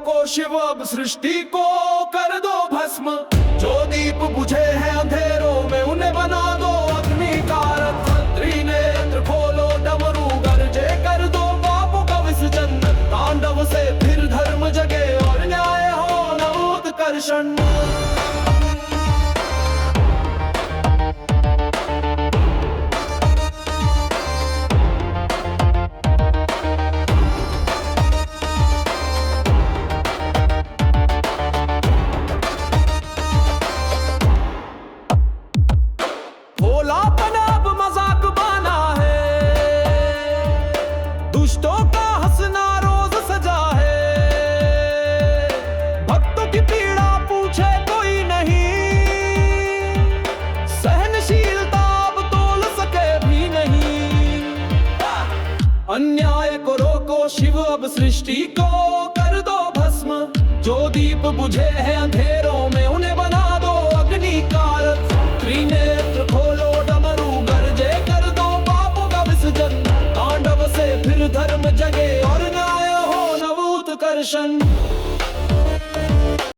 रोको शिव अब सृष्टि को कर दो भस्म। जो दीप बुझे हैं अंधेरों में उन्हें बना दो अग्नि कारक। त्रिनेत्र खोलो डमरू गरजे कर दो पापों का विसर्जन। तांडव से फिर धर्म जगे और न्याय हो नवोत्कर्षण। भोलापन अब मजाक बना है, दुष्टों का हंसना रोज सजा है। भक्तों की पीड़ा पूछे कोई नहीं, सहनशीलता अब तोल सके भी नहीं। अन्याय को रोको शिव अब सृष्टि को कर दो भस्म। जो दीप बुझे हैं अंधेरों में उन्हें बना दो अग्नि कारक। त्रिनेत्र खोलो डमरू गरजे कर दो पापों का विसर्जन। तांडव से फिर धर्म जगे और न्याय हो नवोत्कर्षण।